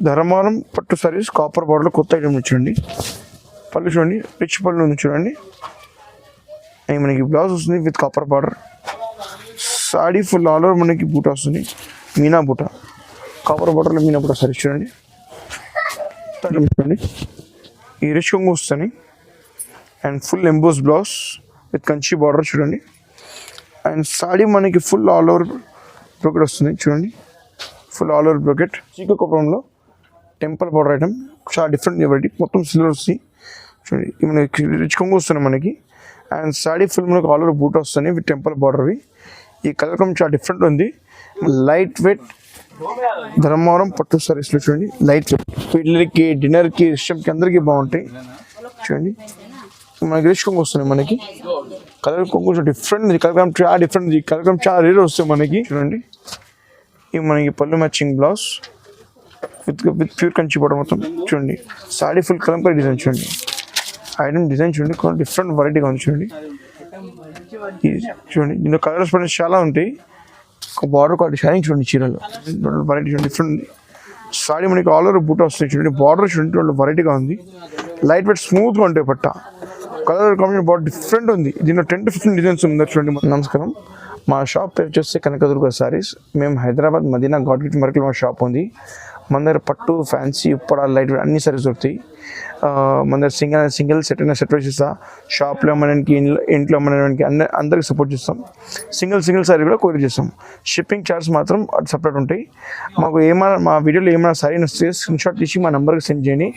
ధర్మారం పట్టు సారీస్ కాపర్ బార్డర్లో కొత్త ఐటమ్ చూడండి. పళ్ళు చూడండి, రిచ్ పళ్ళు ఉంది చూడండి. అండ్ మనకి బ్లౌజ్ వస్తుంది with copper border. Saree full all over మనకి బూట వస్తుంది, మీనా బూట, కాపర్ బార్డర్లో మీనా బూట సారీస్ చూడండి. చూడండి ఈ రిచ్ కొంగు వస్తుంది and full emboss blouse with Kanchi border చూడండి. అండ్ సాడీ మనకి ఫుల్ ఆల్ ఓవర్ బ్రోకెట్ వస్తుంది చూడండి, ఫుల్ ఆల్ ఓవర్ బ్రోకెట్. చీకు కొప్పంలో టెంపుల్ బార్డర్ ఐటమ్ చాలా డిఫరెంట్ వెరైటీ, మొత్తం సిల్వర్ వస్తుంది చూడండి. మనకి రిచ్ కొంగు వస్తుంది మనకి. అండ్ సాడీ ఫుల్ మనకి ఆల్ ఓవర్ బూట్ వస్తుంది విత్ టెంపుల్ బార్డర్వి. ఈ కలర్ కం చాలా డిఫరెంట్ ఉంది. లైట్ వెయిట్ ధర్మవరం పట్టు సారీస్లో చూడండి, లైట్ వెయిట్ పిల్లలకి డిన్నర్కి ఇష్టంకి అందరికీ బాగుంటాయి చూడండి. మనకి రిచ్ కొంగు వస్తుంది మనకి. కలర్ కొంగు డిఫరెంట్ ఉంది, కలర్ కం చాలా డిఫరెంట్ ఉంది. కలర్ కం చాలా రేర్ వస్తుంది మనకి చూడండి. ఇవి మనకి పళ్ళు matching blouse with pure Kanchi border మొత్తం చూడండి. సాడీ ఫుల్ కలంకారీ డిజైన్ చూడండి. ఐటమ్ డిజైన్ చూడండి, కొన్ని డిఫరెంట్ వెరైటీగా ఉంది చూడండి. చూడండి దీనిలో కలర్స్ పడిన చాలా ఉంటాయి. ఒక బార్డర్ క్వాలిటీ షైనింగ్ చూడండి, చీరలో వెరైటీ చూడండి డిఫరెంట్ ఉంది. సాడీ మనకి ఆల్ ఓవర్ బూట వస్తుంది చూడండి. బార్డర్ చూడండి వాళ్ళు వెరైటీగా ఉంది, లైట్ వెయిట్ స్మూత్గా ఉంటాయి. పట్ట కలర్ కాంబినేషన్ బార్డర్ డిఫరెంట్ ఉంది. దీనిలో 10 to 15 డిజైన్స్ ఉంది చూడండి. నమస్కారం, మా షాప్ పేరు వచ్చేసి కనకదుర్గ సారీస్. మేము హైదరాబాద్ మదీనా గాడ్గిట్ మార్కెట్లో మా షాప్ ఉంది. మన దగ్గర పట్టు, ఫ్యాన్సీ, ఉప్పడ, లైట్ వెయిట్ అన్ని సారీస్ దొరుకుతాయి. మన దగ్గర సింగిల్ సెట్ అయినా సెట్ వైజ్ ఇస్తాం. షాప్లో అమ్మడానికి, ఇంట్లో అమ్మడానికి అందరికి సపోర్ట్ చేస్తాం. సింగిల్ సారీ కూడా కొరియర్ చేస్తాం. షిప్పింగ్ ఛార్జ్ మాత్రం సపరేట్ ఉంటాయి. మాకు ఏమైనా మా వీడియోలో ఏమైనా సారీ వస్తే స్క్రీన్ షాట్ తీసి మా నెంబర్కి సెండ్ చేయండి.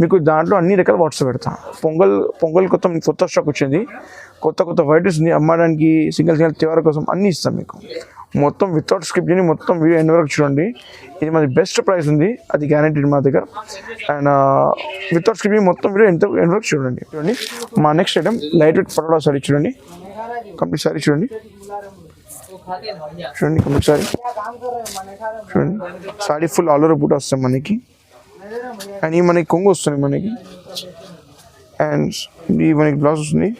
మీకు దాంట్లో అన్ని రకాల వాట్సాప్ పెడతాం. పొంగల్ కొత్త స్టాక్ వచ్చింది, కొత్త వెరైటీస్ ఉంది అమ్మడానికి. సింగిల్ తేవార కోసం అన్నీ ఇస్తాం మీకు. మొత్తం వితౌట్ స్క్రిప్ట్ చేయని మొత్తం వీడియో ఎన్ని వరకు చూడండి. ఇది మాది బెస్ట్ ప్రైస్ ఉంది, అది గ్యారెంటీ మా దగ్గర. అండ్ వితౌట్ స్క్రిప్ట్ మొత్తం వీడియో ఎన్ని వరకు చూడండి. మా next item light weight patola sorry చూడండి. కంప్లీట్ సారీ చూడండి, కంప్లీట్ సారీ చూడండి. సారీ ఫుల్ ఆల్ ఓవర్ బూట వస్తుంది మనకి. అండ్ ఈ మనకి కొంగు వస్తుంది మనకి. అండ్ ఈ మనకి బ్లౌజ్ వస్తుంది.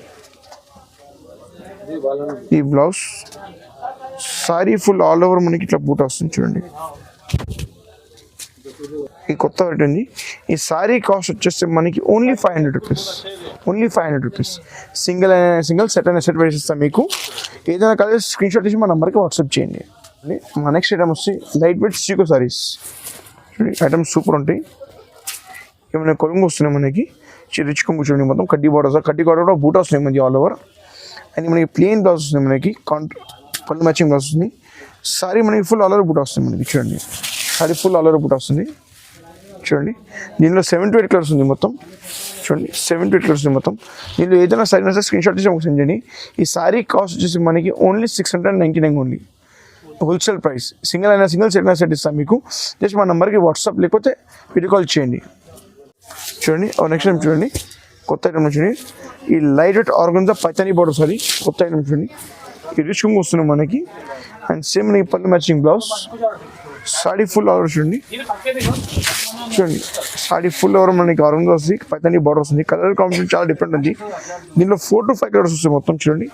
ఈ blouse sorry full all over మనకి ఇట్లా బూట వస్తుంది చూడండి. ఈ కొత్త వెరైటీ ఉంది. ఈ సారీ కాస్ట్ వచ్చేస్తే మనకి only 500 rupees, only 500 rupees. Single set అయిన సెట్ వేసి ఇస్తాం మీకు. ఏదైనా కలిసి స్క్రీన్ షాట్ తీసి మా నెంబర్కి వాట్సాప్ చేయండి. మా నెక్స్ట్ ఐటమ్ వచ్చి లైట్ వెయిట్ సీకో సారీస్ చూడండి. ఐటమ్స్ సూపర్ ఉంటాయి. ఏమైనా కొంగు వస్తున్నాయి మనకి, రిచ్ కొంగు చూడండి. మొత్తం కడ్డీ బార్డర్ కూడా బూట వస్తున్నాయి మనకి ఆల్ ఓవర్. అండ్ మనకి ప్లెయిన్ బ్లౌజ్ వస్తుంది మనకి, పళ్ళు మ్యాచింగ్ బ్లౌజ్ వస్తుంది. సారీ మనకి ఫుల్ ఆల్ ఓవర్ బూట వస్తుంది మనకి చూడండి. సారీ ఫుల్ ఆల్ ఓవర్ బూట వస్తుంది చూడండి. దీనిలో 7 to 8 కలర్స్ ఉంది మొత్తం చూడండి. 7 to 8 కలర్స్ ఉంది మొత్తం. దీనిలో ఏదైనా సారీ వస్తే స్క్రీన్ షాట్ తీసి ఒక సెండ్ చేయండి. ఈ సారీ కాస్ట్ వచ్చేసి మనకి only 699 only, wholesale price. Single set ఇస్తాం మీకు. జస్ట్ మా నెంబర్కి వాట్సాప్ లేకపోతే వీడియో కాల్ చేయండి చూడండి. నెక్స్ట్ టైం చూడండి, కొత్త ఐటమ్ చూడండి. ఈ light weight organza Paithani border sorry కొత్త ఐటమ్ చూడండి. ఈ రిచ్ కొంగు వస్తుంది మనకి. అండ్ సేమ్ మనకి పళ్ళు matching blouse. Saree full over చూడండి. సాడీ ఫుల్ ఓవర్ మనకి ఆర్గన్జా వస్తుంది, పైతానీ బార్డర్ వస్తుంది. కలర్ కాంబినేషన్ చాలా డిఫరెంట్ ఉంది. దీనిలో 4 to 5 కలర్స్ వస్తాయి మొత్తం చూడండి.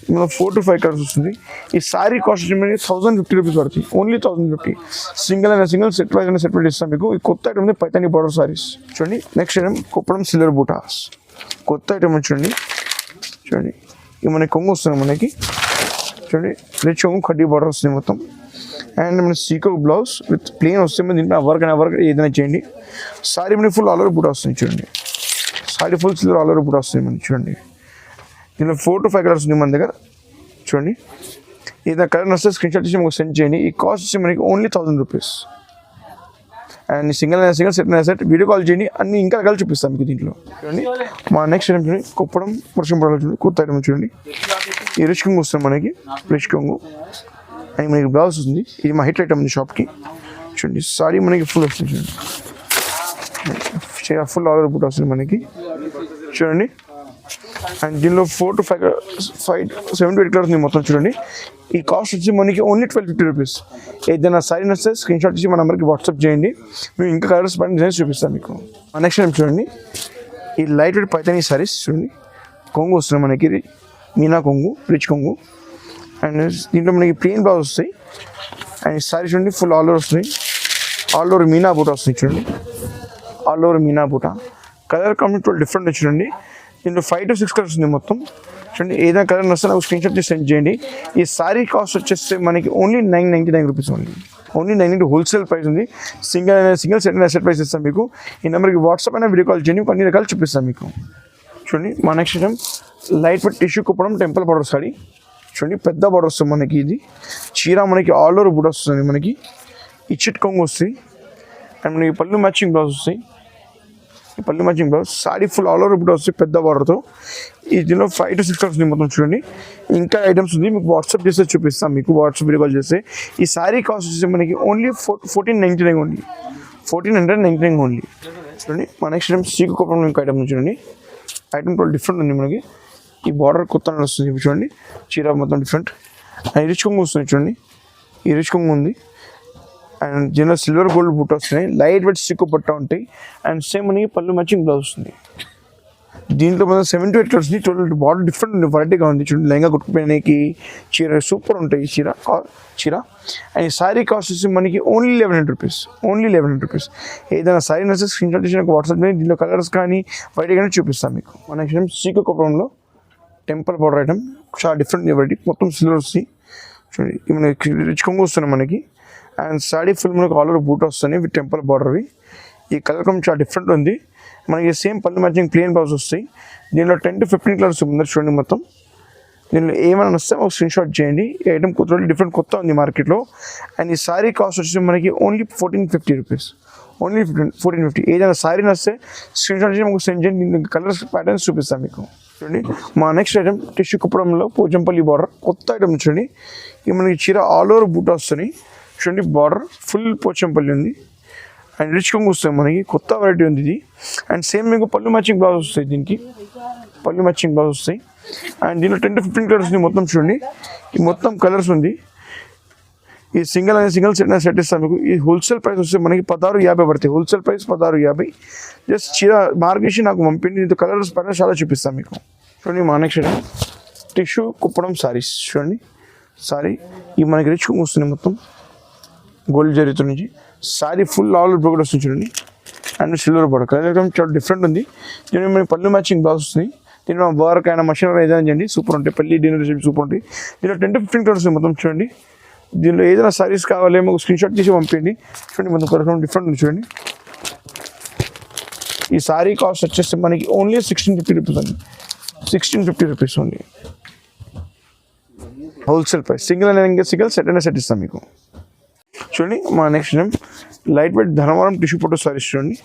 ఇందులో 4 to 5 కలర్స్ వస్తుంది. ఈ సారీ కాస్ట్ వచ్చి 1050 రూపీస్ పడుతుంది, only 1050. Single set wise set ఇస్తాం మీకు. ఈ కొత్త ఐటమ్ పైతానీ బార్డర్ సారీస్ చూడండి. Next item Kuppadam silver buttas కొత్త ఐటమ్ చూడండి. ఇవి మనకి కొంగు వస్తుంది మనకి చూడండి. రిచ్ కొంగు కడ్డీ బార్డర్ వస్తుంది మొత్తం. అండ్ మన సీకో బ్లౌజ్ విత్ ప్లెయిన్ వస్తుంది. దీంట్లో వర్క్ ఏదైనా చేయండి. సారీ మనకి ఫుల్ ఆల్ ఓవర్ బూట వస్తుంది చూడండి. Sari full silver all over బూట వస్తుంది మనకి చూడండి. దీనిలో 4 to 5 కలర్స్ ఉంది మన దగ్గర చూడండి. ఏదైనా కలర్ వస్తే స్క్రీన్ షాట్ తీసి మాకు సెండ్ చేయండి. ఈ కాస్ట్ వచ్చి మనకి only 1000 rupees. And single set video call చేయండి. అన్ని ఇంకా రకాలు చూపిస్తాను మీకు దీంట్లో చూడండి. మా నెక్స్ట్ ఐటమ్ చూడండి, కుప్పడం వర్షం పడాలి చూడండి. కొత్త ఐటమ్ చూడండి. ఈ రిచ్ కొంగు వస్తుంది మనకి, రిచ్ కొంగు. అండ్ మనకి బ్లౌజ్ ఉంది. ఇది మా హిట్ ఐటమ్ ఉంది షాప్కి చూడండి. సారీ మనకి ఫుల్ వస్తుంది చూడండి. ఫుల్ ఆల్ ఓవర్ బూట వస్తుంది మనకి చూడండి. అండ్ దీనిలో 4 to 5 7 to 8 కలర్స్ ఉంది మొత్తం చూడండి. ఈ కాస్ట్ వచ్చి మనకి ఓన్లీ 1250 రూపీస్. ఏదైనా సారీ వస్తే స్క్రీన్ షాట్ తీసి మా నెంబర్కి వాట్సాప్ చేయండి. మేము ఇంకా కలర్స్ పైన డిజైన్స్ చూపిస్తాం మీకు. నెక్స్ట్ టైం చూడండి, ఈ లైట్ వెయిట్ పైతానీ సారీస్ చూడండి. కొంగు వస్తుంది మనకి, మీనా కొంగు, రిచ్ కొంగు. అండ్ దీంట్లో మనకి ప్లెయిన్ బ్లౌజ్ వస్తాయి. అండ్ సారీ చూడండి ఫుల్ ఆల్ ఓవర్ వస్తుంది. ఆల్ ఓవర్ మీనా బూట వస్తుంది చూడండి, ఆల్ ఓవర్ మీనా బూట. కలర్ కాంబినేషన్ డిఫరెంట్ చూడండి. దీంట్లో 5 to 6 కలర్స్ ఉంది మొత్తం చూడండి. ఏదైనా కలర్ వస్తే నాకు స్క్రీన్ షాట్ చేసి సెండ్ చేయండి. ఈ సారీ కాస్ట్ వచ్చేస్తే మనకి only 999 rupees only 990 wholesale price ఉంది. సింగిల్ సెట్ ప్రైస్ ఇస్తాం మీకు. ఈ నెంబర్కి వాట్సాప్ అయినా వీడియో కాల్ చేయండి, అన్ని రకాలు చూపిస్తాం మీకు. చూడండి మా next item light weight tissue Kuppadam temple border sorry చూడండి. పెద్ద బార్డర్ వస్తుంది మనకి. ఇది చీర మనకి ఆల్ ఓవర్ బుట్ట వస్తుంది మనకి. ఈ చిట్ కొంగు వస్తాయి అండ్ మనకి పళ్ళు మ్యాచింగ్ బ్లౌజ్ వస్తాయి. ఈ పళ్ళు matching blouse sorry full all over బుట్ట వస్తాయి పెద్ద బార్డర్తో. దీనిలో 5 to 6 కలర్స్ ఉంది మొత్తం చూడండి. ఇంకా ఐటమ్స్ ఉంది మీకు వాట్సాప్ చేస్తే చూపిస్తాం మీకు. వాట్సాప్ వీడియో కాల్ చేస్తే ఈ సారీ కాస్ట్ వచ్చేసి మనకి ఓన్లీ 1499 ఓన్లీ 1499 ఓన్లీ చూడండి. మా నెక్స్ట్ ఐటమ్ సీకు కుప్పడం ఇంకా ఐటమ్ చూడండి. ఐటమ్ కూడా డిఫరెంట్ ఉంది మనకి. ఈ బార్డర్ కొత్త వస్తుంది చూడండి. చీర మొత్తం డిఫరెంట్ అండ్ రిచ్ కొంగు వస్తుంది చూడండి. ఈ రిచ్ కొంగు ఉంది అండ్ దీనిలో సిల్వర్ గోల్డ్ బుట్ట వస్తున్నాయి. లైట్ వెయిట్ సిక్కు పట్ట ఉంటాయి అండ్ సేమ్ మనకి పళ్ళు మ్యాచింగ్ బ్లౌజ్ వస్తుంది. దీంట్లో మనం 7 to 8 కలర్స్ ఉంది. టోటల్ బార్డర్ డిఫరెంట్ ఉంది, వెరైటీగా ఉంది చూడండి. లెహంగా కుట్టుకుపోయినాకి చీర సూపర్ ఉంటాయి చీర అండ్ ఈ సారీ కాస్ట్ వచ్చి మనకి ఓన్లీ 1100 రూపీస్ ఓన్లీ 1100 రూపీస్. ఏదైనా సారీ నచ్చే స్క్రీన్ షాట్ చేసి నాకు వాట్సాప్ మీద దీనిలో కలర్స్ కానీ వెరైటీ కానీ చూపిస్తాను మీకు. మన నెక్స్ట్ సీకు కుప్పడంలో టెంపుల్ బార్డర్ ఐటమ్ చాలా డిఫరెంట్ వెరైటీ. మొత్తం సిల్వర్ వస్తుంది చూడండి. మనకి రిచ్ కొంగు వస్తున్నాయి మనకి అండ్ సారీ ఫుల్ మనకు ఆల్ ఓవర్ బూట్ వస్తున్నాయి విత్ టెంపుల్ బార్డర్వి. ఈ కలర్ కొంచెం చాలా డిఫరెంట్ ఉంది మనకి. సేమ్ పళ్ళు మ్యాచింగ్ ప్లెయిన్ బ్లౌజ్ వస్తాయి. దీనిలో 10 to 15 కలర్స్ ముందర చూడండి మొత్తం. దీనిలో ఏమైనా వస్తే మాకు స్క్రీన్ షాట్ చేయండి. ఈ ఐటమ్ డిఫరెంట్ కొత్త ఉంది మార్కెట్లో. అండ్ ఈ సారీ కాస్ట్ వచ్చేసి మనకి ఓన్లీ 1450 రూపీస్ ఓన్లీ 1450. ఏదైనా సారీ వస్తే స్క్రీన్ షాట్ చేసి మాకు సెండ్ చేయండి. దీనికి కలర్స్ ప్యాటర్న్స్ చూపిస్తాను మీకు చూడండి. మా నెక్స్ట్ ఐటమ్ టిష్యూ కుప్పడంలో పోచంపల్లి బార్డర్ కొత్త ఐటమ్ చూడండి. ఇది మనకి చీర ఆల్ ఓవర్ బూట వస్తున్నాయి చూడండి. బార్డర్ ఫుల్ పోచంపల్లి ఉంది అండ్ రిచ్ కొంగు వస్తుంది మనకి. కొత్త వెరైటీ ఉంది ఇది అండ్ సేమ్ మీకు పళ్ళు మ్యాచింగ్ బ్లౌజ్ వస్తాయి. దీనికి పళ్ళు మ్యాచింగ్ బ్లౌజ్ వస్తాయి అండ్ దీనిలో 10 to 15 కలర్స్ ఉంది మొత్తం చూడండి. ఈ మొత్తం కలర్స్ ఉంది. ఈ సింగిల్ సెట్ ఇస్తాను మీకు. ఈ హోల్సేల్ ప్రైస్ వస్తే మనకి 1650 పడతాయి. Wholesale price 1650. జస్ట్ చీర మార్కేసి నాకు పంపిండి. దీంతో కలర్స్ పైన చాలా చూపిస్తాను మీకు చూడండి. మా నెక్స్ట్ టిష్యూ కుప్పడం సారీస్ చూడండి. సారీ ఈ మనకి రిచ్ కొంగు వస్తుంది మొత్తం గోల్డ్ జరీతో నుంచి. Sorry full all over brocade వస్తుంది చూడండి అండ్ సిల్వర్ బార్డర్. కలర్ చాలా డిఫరెంట్ ఉంది. దీని మనకి పళ్ళు మ్యాచింగ్ బ్లౌజ్ వస్తుంది. దీనిలో వర్క్ అయినా మషిన్ ఏదైనా చేయండి సూపర్ ఉంటాయి. పెళ్లి డిన్నర్ సూపర్ ఉంటాయి. దీనిలో 10 to 15 కలర్స్ మొత్తం చూడండి. దీనిలో ఏదైనా సారీస్ కావాలేమో స్క్రీన్ షాట్ తీసి పంపించండి చూడండి. మొత్తం కలర్ డిఫరెంట్ ఉంది చూడండి. ఈ సారీ కాస్ట్ వచ్చేసి మనకి ఓన్లీ 1650 రూపీస్ అండి 1650 rupees only wholesale price. Single set ఇస్తాం మీకు చూడండి. మా next name light weight Dharmavaram tissue పట్టు సారీస్ చూడండి.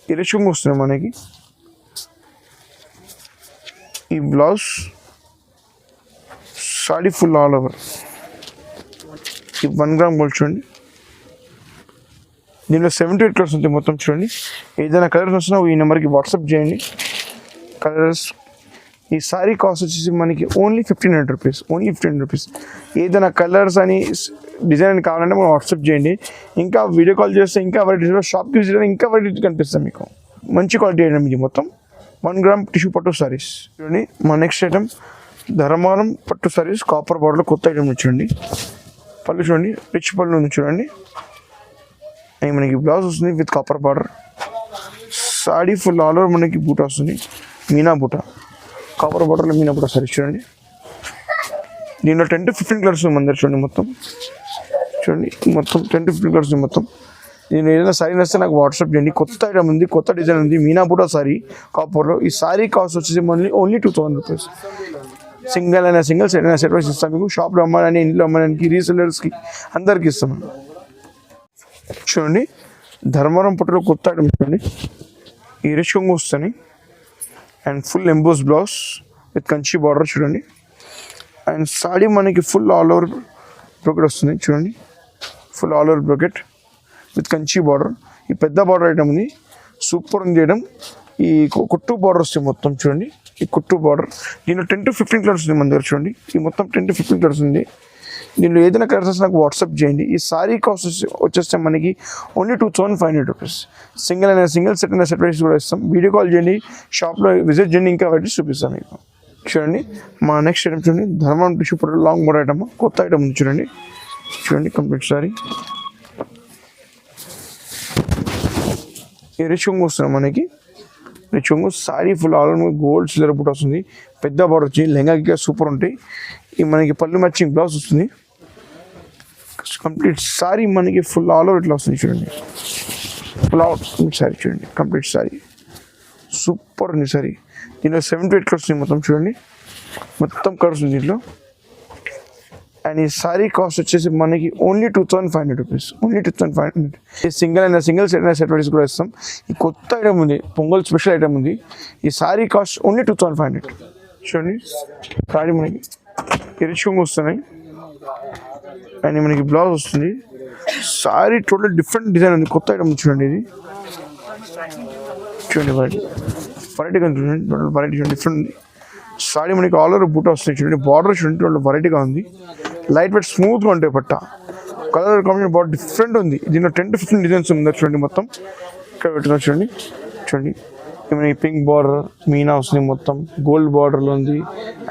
ఈ రిచ్ కొంగు వస్తున్నాయి మనకి. ఈ blouse sorry full all over. ఈ 1 గ్రామ్ గోల్డ్ చూడండి. దీనిలో 7 to 8 కలర్స్ ఉంటాయి మొత్తం చూడండి. ఏదైనా కలర్స్ వస్తున్నా ఈ నెంబర్కి వాట్సాప్ చేయండి కలర్స్. ఈ సారీ కాస్ట్ వచ్చేసి మనకి ఓన్లీ 1500 రూపీస్ ఓన్లీ 1500 రూపీస్. ఏదైనా కలర్స్ అని డిజైన్ కావాలంటే మనం వాట్సాప్ చేయండి. ఇంకా వీడియో కాల్ చేస్తే ఇంకా వెరైటీస్ షాప్కి విజిట్ ఇంకా వెరైటీ కనిపిస్తాం మీకు. మంచి క్వాలిటీ ఐటమ్ ఇది మొత్తం 1 గ్రామ్ టిష్యూ పట్టు సారీస్ చూడండి. మా నెక్స్ట్ ఐటమ్ ధర్మవరం పట్టు సారీస్ కాపర్ బార్డర్లో కొత్త ఐటమ్ చూడండి. పళ్ళు చూడండి రిచ్ పళ్ళు ఉంది చూడండి. అండ్ మనకి బ్లౌజ్ వస్తుంది with copper border. Sorry full all over మనకి బూట వస్తుంది మీనా బూట. కాపర్ బార్డర్లో మీనా బూట సారీస్ చూడండి. దీనిలో 10 to 15 కలర్స్ ఉంది మన చూడండి మొత్తం 10 to 15 కలర్స్ ఉంది మొత్తం. నేను ఏదైనా సారీ వస్తే నాకు వాట్సాప్ చేయండి. కొత్త ఐటమ్ ఉంది, కొత్త డిజైన్ ఉంది. మీనా బూట సారీ కాపర్లో. ఈ సారీ కాస్ట్ వచ్చేసి మళ్ళీ only 2000 rupees. Single set wise ఇస్తాం మీకు. షాప్లో అమ్మాలని ఇంట్లో అమ్మడానికి రీసెల్లర్స్కి అందరికి ఇస్తాం చూడండి. ధర్మవరం పట్టులో కొత్త ఐటమ్ చూడండి. ఈ రిచ్ కొంగు వస్తాయి and full emboss blouse with Kanchi border చూడండి. అండ్ సారీ మనకి ఫుల్ ఆల్ ఓవర్ బ్రోకెట్ వస్తుంది చూడండి. Full all over brocade with Kanchi border. ఈ పెద్ద బార్డర్ ఐటమ్ ఉంది సూపర్ ఉంది చేయడం. ఈ కుట్టు బార్డర్ వస్తుంది మొత్తం చూడండి. ఈ కుట్టు బార్డర్ దీనిలో 10 to 15 కలర్స్ ఉంది మన దగ్గర చూడండి. ఈ మొత్తం 10 to 15 కలర్స్ ఉంది. దీనిలో ఏదైనా కలర్స్ నాకు వాట్సాప్ చేయండి. ఈ సారీ కాస్ట్ వచ్చేస్తే మనకి only 2500 rupees. Single set price కూడా ఇస్తాం. వీడియో కాల్ చేయండి, షాప్లో విజిట్ చేయండి, ఇంకా వెరైటీస్ చూపిస్తాం మీకు చూడండి. మా నెక్స్ట్ ఐటమ్ చూడండి ధర్మవరం టిష్యూ పట్టు లాంగ్ బార్డర్ ఐటమ్ కొత్త ఐటమ్ ఉంది చూడండి. కంప్లీట్ సారీ ఈ రిచ్ కొంగు వస్తుంది మనకి. రిచ్ కొంగు sorry full all gold silver బుట్ట వస్తుంది. పెద్ద బార్డర్ వచ్చి లెహంగాకి సూపర్ ఉంటాయి. ఈ మనకి పళ్ళు మ్యాచింగ్ బ్లౌజ్ వస్తుంది. కంప్లీట్ సారీ మనకి ఫుల్ ఆల్ ఓవర్ ఇట్లా వస్తుంది చూడండి. ఫుల్ అవుట్ సారీ చూడండి, కంప్లీట్ సారీ సూపర్ ఉంది సారీ. దీనిలో 7 to 8 కలర్స్ ఉంది మొత్తం చూడండి, మొత్తం కలర్స్ ఉంది దీంట్లో. అండ్ ఈ సారీ కాస్ట్ వచ్చేసి మనకి ఓన్లీ 2500 రూపీస్, ఓన్లీ 2500. ఈ సింగిల్ సెట్ అయినా సెట్ వైస్ కూడా ఇస్తాం. ఈ కొత్త ఐటమ్ ఉంది, పొంగల్ స్పెషల్ ఐటమ్ ఉంది. ఈ సారీ కాస్ట్ ఓన్లీ 2500 చూడండి. సారీ మనకి రిచ్ కొంగు వస్తున్నాయి అండ్ మనకి బ్లౌజ్ వస్తుంది. సారీ టోటల్ డిఫరెంట్ డిజైన్ ఉంది, కొత్త ఐటమ్ చూడండి. ఇది చూడండి వెరైటీగా చూడండి, టోటల్ వెరైటీ చూడండి, డిఫరెంట్ ఉంది. సారీ మనకి ఆల్ ఓవర్ బూట వస్తుంది చూడండి. బార్డర్ చూడండి టోటల్ వెరైటీగా ఉంది. లైట్ వెయిట్ స్మూత్గా ఉంటాయి పట్ట. కలర్ కాంబినేషన్ బాగా డిఫరెంట్ ఉంది. దీనిలో 10 to 15 డిజైన్స్ ఉంది చూడండి. మొత్తం ఇక్కడ పెట్టిన చూడండి. చూడండి మనకి పింక్ బార్డర్ మీనా వస్తుంది, మొత్తం గోల్డ్ బార్డర్లో ఉంది.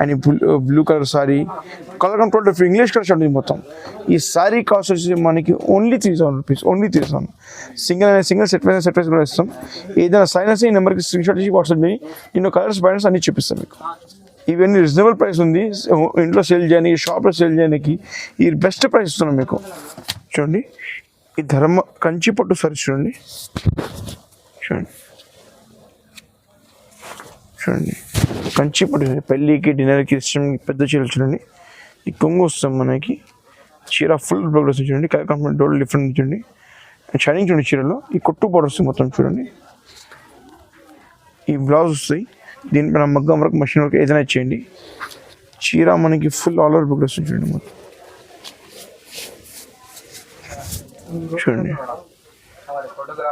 And blue colour sorry, colour control English colour ఉంది మొత్తం. ఈ సారీ కాస్ట్ వచ్చేసి మనకి only 3000 rupees, only 3000. Single set wise కూడా ఇస్తాం. ఏదైనా సైన్స్ ఈ నెంబర్కి స్క్రీన్ షాట్ చేసి వాట్సాప్ చేయి, నేను కలర్స్ బ్యాలెన్స్ అన్ని చూపిస్తాను మీకు. ఇవన్నీ రీజనబుల్ ప్రైస్ ఉంది. ఇంట్లో సేల్ చేయడానికి, షాప్లో సేల్ చేయడానికి ఈ బెస్ట్ ప్రైస్ ఇస్తున్నాం మీకు. చూడండి ఈ కంచి పట్టు సారీ చూడండి. చూడండి కంచి పట్టు పెళ్ళికి డిన్నర్కి ఇష్టం పెద్ద చీరలు చూడండి. ఈ కొంగు వస్తాం మనకి, చీర ఫుల్ ప్రోగ్రెస్ చూడండి. కలర్ కాంబినేషన్ డోల్ డిఫరెంట్ చూడండి. షైనింగ్ చూడండి చీరలో. ఈ కొట్టు బార్డర్ వస్తుంది మొత్తం చూడండి. ఈ బ్లౌజ్ వస్తాయి. దీనిపైన మగ్గం వరకు మషిన్ వరకు ఏదైనా ఇచ్చేయండి. చీర మనకి ఫుల్ ఆల్ ఓవర్ ప్రోగ్రెస్ చూడండి మొత్తం.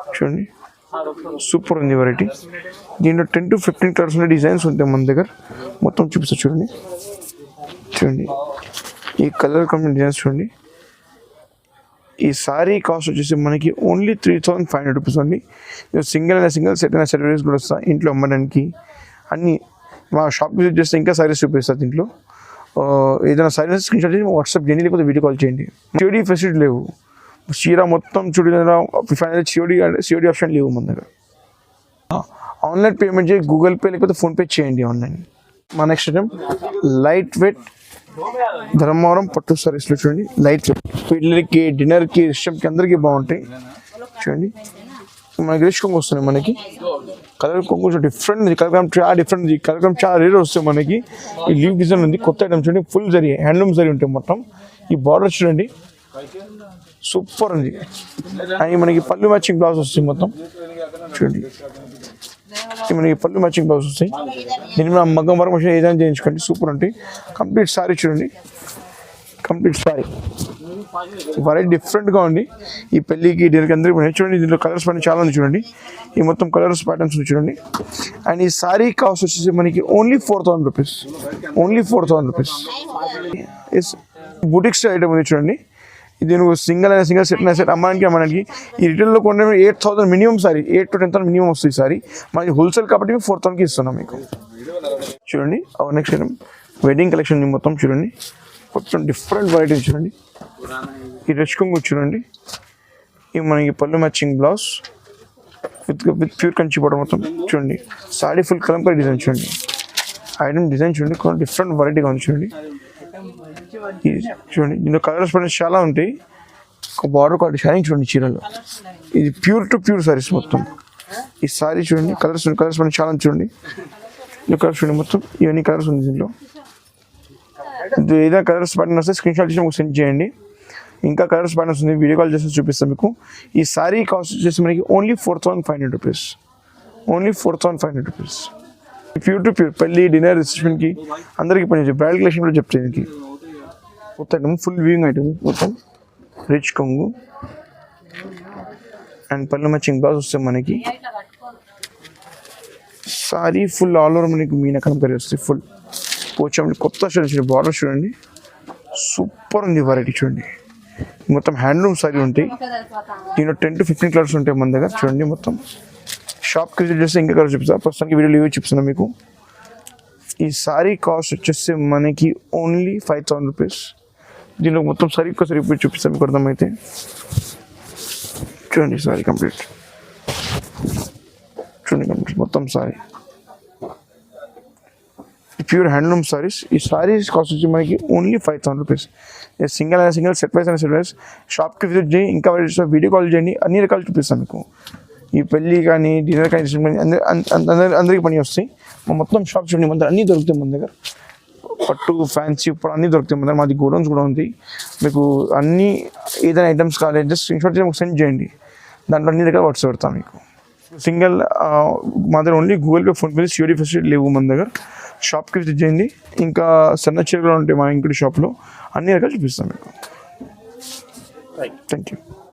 చూడండి సూపర్ ఉంది వెరైటీ. దీంట్లో 10 to 15 కలర్స్ ఉన్న డిజైన్స్ ఉంటాయి మన దగ్గర, మొత్తం చూపిస్తా చూడండి. ఈ కలర్ కాంబినేషన్ డిజైన్స్ చూడండి. ఈ సారీ కాస్ట్ వచ్చేసి మనకి ఓన్లీ 3500 రూపీస్ అండి. సింగిల్ సెట్ అయినా సెట్ వైస్ కూడా వస్తాయి ఇంట్లో అమ్మడానికి. అన్నీ మా షాప్ విజిట్ చేస్తే ఇంకా సారీస్ చూపిస్తారు దీంట్లో. ఏదైనా సారీస్ స్క్రీన్ షాట్ చేసి వాట్సాప్ చేయండి, లేకపోతే వీడియో కాల్ చేయండి. సిఓడి ఫెసిలిటీ లేవు. చీర మొత్తం చూడండి, ఫైనల్ సిఓడి ఆప్షన్ లేవు మన దగ్గర. ఆన్లైన్ పేమెంట్ చేసి గూగుల్ పే లేకపోతే ఫోన్పే చేయండి ఆన్లైన్. మా next item light weight Dharmavaram పట్టు సారీస్లో చూడండి. లైట్ వెయిట్ పిల్లలకి, డిన్నర్కి, ఇష్టంకి అందరికీ బాగుంటాయి చూడండి. మనకి రిచ్ కొంగు వస్తున్నాయి. మనకి కలర్ కొంగు డిఫరెంట్ ఉంది, కలర్ చాలా డిఫరెంట్ ఉంది. కలర్ చాలా రేర్ వస్తాయి మనకి. ఈ లీవ్ డిజైన్ ఉంది, కొత్త ఐటమ్ చూడండి. ఫుల్ జరీ హ్యాండ్లూమ్ జరీ ఉంటాయి మొత్తం. ఈ బార్డర్ చూడండి సూపర్ ఉంది. అండ్ మనకి పళ్ళు మ్యాచింగ్ బ్లౌజ్ వస్తాయి మొత్తం చూడండి. మనకి పళ్ళు మ్యాచింగ్ బ్లౌజ్ వస్తాయి. దీని మీద మగ్గం వరకు మషిన్ ఏదైనా చేయించుకోండి, సూపర్ ఉంటాయి. కంప్లీట్ సారీ చూడండి, కంప్లీట్ సారీ వెరైటీ డిఫరెంట్గా ఉంది. ఈ పెళ్ళికి దీనికి అందరికీ చూడండి. దీంట్లో కలర్స్ పైన చాలా ఉంది చూడండి. ఈ మొత్తం కలర్స్ ప్యాటర్న్స్ ఉంది చూడండి. అండ్ ఈ సారీ కాస్ట్ వచ్చేసి మనకి only 4000 rupees, only 4000 rupees. Boutique style item ఉంది చూడండి. ఇది నువ్వు సింగిల్ సెట్ అమ్మడానికి ఈ రిటైల్లో కొంటే 8000 మినిమం సారీ, 8 to 10,000 మినిమం వస్తుంది సారీ. మనకి హోల్సేల్ కాబట్టి 4000కి ఇస్తున్నాం మీకు. చూడండి నెక్స్ట్ ఐటమ్ వెడ్డింగ్ కలెక్షన్ మొత్తం చూడండి. మొత్తం డిఫరెంట్ వెరైటీ చూడండి. ఈ రిచ్ కొంగు చూడండి. ఇది మనకి పళ్ళు matching blouse with pure Kanchi పట్టు మొత్తం చూడండి. సారీ ఫుల్ కలంకారీ డిజైన్ చూడండి. ఐటమ్ డిజైన్ చూడండి, డిఫరెంట్ వెరైటీగా ఉంది చూడండి. చూడండి దీంట్లో కలర్స్ పైన చాలా ఉంటాయి. ఒక బార్డర్ షైనింగ్ చూడండి చీరలో. ఇది ప్యూర్ టు ప్యూర్ సారీస్ మొత్తం. ఈ సారీ చూడండి, కలర్స్ పైన చాలా చూడండి. ఈ కలర్స్ చూడండి మొత్తం, ఇవన్నీ కలర్స్ ఉంది దీంట్లో. ఏదైనా కలర్స్ ప్యాటర్న్ వస్తే స్క్రీన్ షాట్ చేసి సెండ్ చేయండి. ఇంకా కలర్స్ ప్యాటర్న్ వస్తుంది, వీడియో కాల్ చేసి చూపిస్తాం మీకు. ఈ సారీ కాస్ట్ వచ్చేసి మనకి only 4500 rupees, only 4500 rupees. Pure to pure పెళ్ళి, డిన్నర్, రిసెప్షన్కి అందరికీ పని బ్రైడల్ కలెక్షన్ కూడా చెప్తాయి. దీనికి కొత్త ఐటమ్ ఫుల్ వ్యూయింగ్ ఐటమ్ మొత్తం. రిచ్ కొంగు అండ్ పళ్ళు మ్యాచింగ్ బ్లౌజ్ వస్తాయి మనకి. సారీ ఫుల్ ఆల్ ఓవర్ మనకి మీనా కలంకారీ వస్తాయి. ఫుల్ పోచండి కొత్త చూడండి. బార్డర్ చూడండి సూపర్ ఉంది వెరైటీ చూడండి. మొత్తం హ్యాండ్లూమ్ సారీ ఉంటాయి. దీనిలో 10 to 15 కలర్స్ ఉంటాయి మన దగ్గర చూడండి. మొత్తం షాప్కి విజిట్ చేస్తే ఇంకా కలర్ చూపిస్తా. ప్రస్తుతానికి వీడియో లీవ్ చూపిస్తున్నాను మీకు. ఈ సారీ కాస్ట్ వచ్చేసి మనకి ఓన్లీ 5000 రూపీస్. దీనిలో మొత్తం సరిగ్గా చూపిస్తాను మీకు అర్థమైతే. చూడండి సారీ కంప్లీట్. మొత్తం సారీ ప్యూర్ హ్యాండ్లూమ్ సారీస్. ఈ సారీస్ కాస్ట్ వచ్చి మనకి ఓన్లీ 5,000 రూపీస్. సింగిల్ అయినా సింగిల్, సెట్ వైస్ అయినా సెట్ వైస్. షాప్కి విజిట్ చేయి, ఇంకా వీడియో కాల్ చేయండి, అన్ని రకాలు చూపిస్తాను మీకు. ఈ పెళ్ళి కానీ డిన్నర్ కానీ అందరికీ పని వస్తాయి. మొత్తం షాప్ చూడండి, మన అన్నీ దొరుకుతాయి మన దగ్గర. పట్టు, ఫ్యాన్సీ, ఇప్పుడు అన్నీ దొరుకుతాయి మన దగ్గర. మాది గోడౌన్స్ కూడా ఉంది. మీకు అన్నీ ఏదైనా ఐటమ్స్ కావాలి జస్ట్ స్క్రీన్షాట్ చేసి సెండ్ చేయండి, దాంట్లో అన్ని దగ్గర వాట్సాప్ పెడతాం మీకు. సింగిల్ మా దగ్గర only Google pay, PhonePe, COD facility లేవు మన దగ్గర. షాప్కి విజిట్ చేయండి, ఇంకా సన్న చీరలు ఉంటాయి మా ఇంకోటి షాప్లో, అన్ని రకాలు చూపిస్తాం మీకు. Thank you.